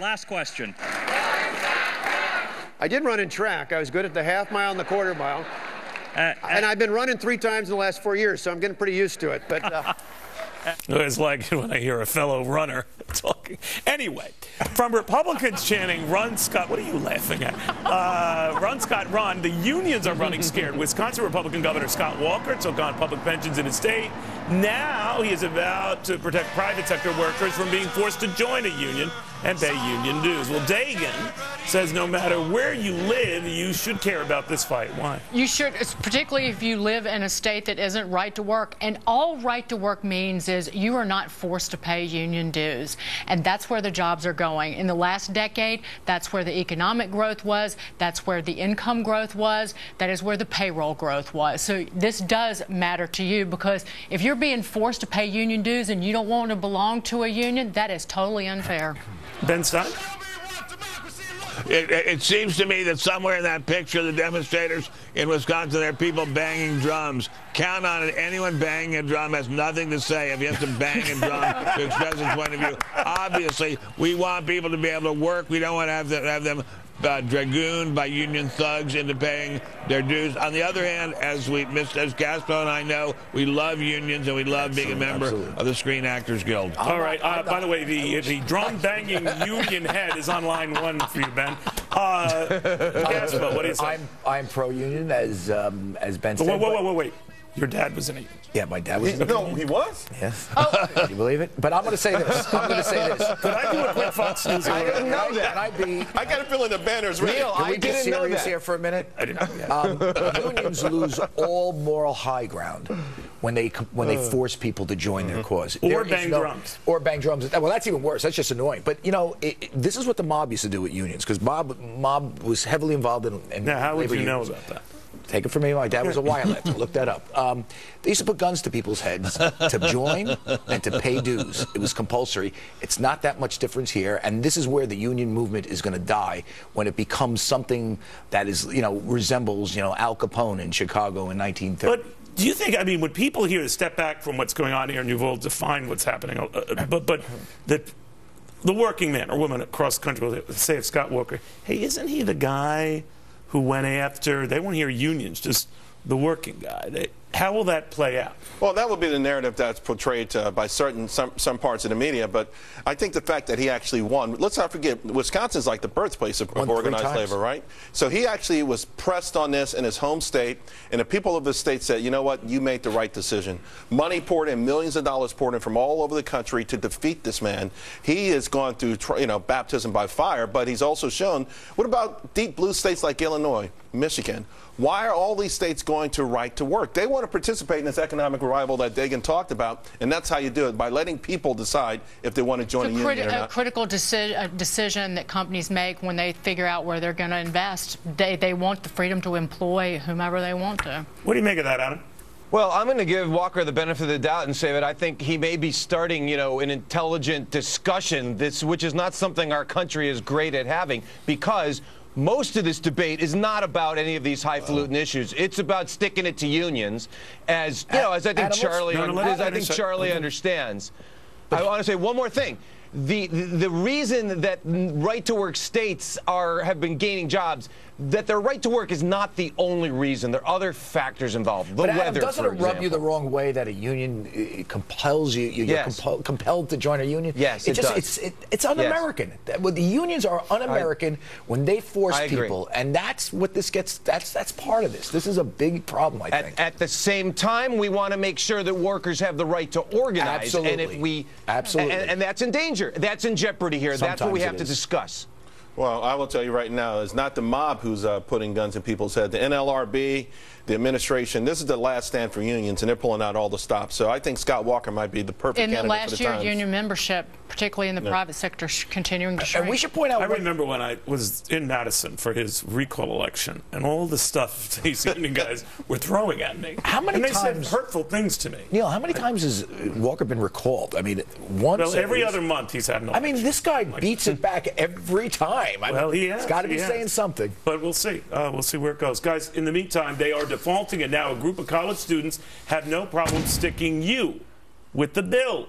Last question. I did run in track. I was good at the half mile and the quarter mile. And I've been running 3 times in the last 4 years, so I'm getting pretty used to it. But it's like when I hear a fellow runner talking. Anyway, from Republicans chanting, "Run, Scott," what are you laughing at? Run, Scott, run. The unions are running scared. Wisconsin Republican Governor Scott Walker took on public pensions in his state. Now he is about to protect private sector workers from being forced to join a union and pay union dues. Well, Dagan says no matter where you live, you should care about this fight. Why? You should, particularly if you live in a state that isn't right to work. And all right to work means is you are not forced to pay union dues. And that's where the jobs are going. In the last decade, that's where the economic growth was. That's where the income growth was. That is where the payroll growth was. So this does matter to you, because if you're being forced to pay union dues and you don't want to belong to a union, that is totally unfair. Ben Stein? It seems to me that somewhere in that picture of the demonstrators in Wisconsin, there are people banging drums. Count on it. Anyone banging a drum has nothing to say if he has to bang a drum to express his point of view. Obviously, we want people to be able to work. We don't want to have them dragooned by union thugs into paying their dues. On the other hand, as Gaspo and I know, we love unions and we love being a member of the Screen Actors Guild. All right. By the way, the drum-banging union head is on line 1 for you, Ben. Gaspo, what do you say? I'm pro-union, as Ben said. Wait. Your dad was in a union. Yeah, my dad was in a union. No, he was? Yes. Oh. Can you believe it? But I'm going to say this. Could I do a quick Fox News? I didn't know that. I got a feeling the banner's ready. Neil, I didn't know that. Here for a minute? I didn't know that. Unions lose all moral high ground when they force people to join their cause. Or bang drums. Or bang drums. Well, that's even worse. That's just annoying. But, you know, this is what the mob used to do with unions, because mob was heavily involved in now, how would labor you know unions. about that? Take it from me, my dad was a wildcat. Look that up. They used to put guns to people's heads to join and to pay dues. It was compulsory. It's not that much difference here, and this is where the union movement is going to die, when it becomes something that is, resembles, Al Capone in Chicago in 1930. But do you think, I mean, when people here step back from what's going on here, and you've all defined what's happening, but that the working man or woman across the country will say of Scott Walker, hey, isn't he the guy who went after, they won't hear unions, just the working guy? How will that play out? Well, that would be the narrative that's portrayed by some parts of the media, but I think the fact that he actually won, let's not forget, Wisconsin's like the birthplace of organized labor, right? So he actually was pressed on this in his home state, and the people of his state said, you know what, you made the right decision. Money poured in, millions of dollars poured in from all over the country to defeat this man. He has gone through, baptism by fire, but he's also shown, what about deep blue states like Illinois, Michigan? Why are all these states going to right to work? They want to participate in this economic revival that Dagan talked about, and that's how you do it, by letting people decide if they want to join a union or not. A critical decision that companies make when they figure out where they're going to invest. They want the freedom to employ whomever they want to. What do you make of that, Adam? Well, I'm going to give Walker the benefit of the doubt and say that I think he may be starting, an intelligent discussion, which is not something our country is great at having, because most of this debate is not about any of these highfalutin issues. It's about sticking it to unions, as I think Charlie understands. I want to say one more thing. The reason that right-to-work states have been gaining jobs, that their right to work is not the only reason. There are other factors involved. The weather, doesn't it rub you the wrong way that a union compels you? You're compelled to join a union. Yes, it does. It's un-American. Yes. The unions are un-American when they force people, and that's what this gets. That's part of this. This is a big problem, I think. At the same time, we want to make sure that workers have the right to organize. Absolutely. And that's in danger. That's in jeopardy here. That's what we have to discuss. Well, I will tell you right now, it's not the mob who's putting guns in people's heads. The NLRB, the administration, this is the last stand for unions, and they're pulling out all the stops. So I think Scott Walker might be the perfect candidate for the last year, Times. Union membership, particularly in the private sector, continuing to shrink. And we should point out, I remember when I was in Madison for his recall election, and all the stuff these union guys were throwing at me. How many times? And they said hurtful things to me. Neil, how many times has Walker been recalled? I mean, once. Well, every other month he's had an election. I mean, this guy beats it back every time. Well, he has. He's got to be saying something. But we'll see. We'll see where it goes. Guys, in the meantime, they are defaulting, and now a group of college students have no problem sticking you with the bill.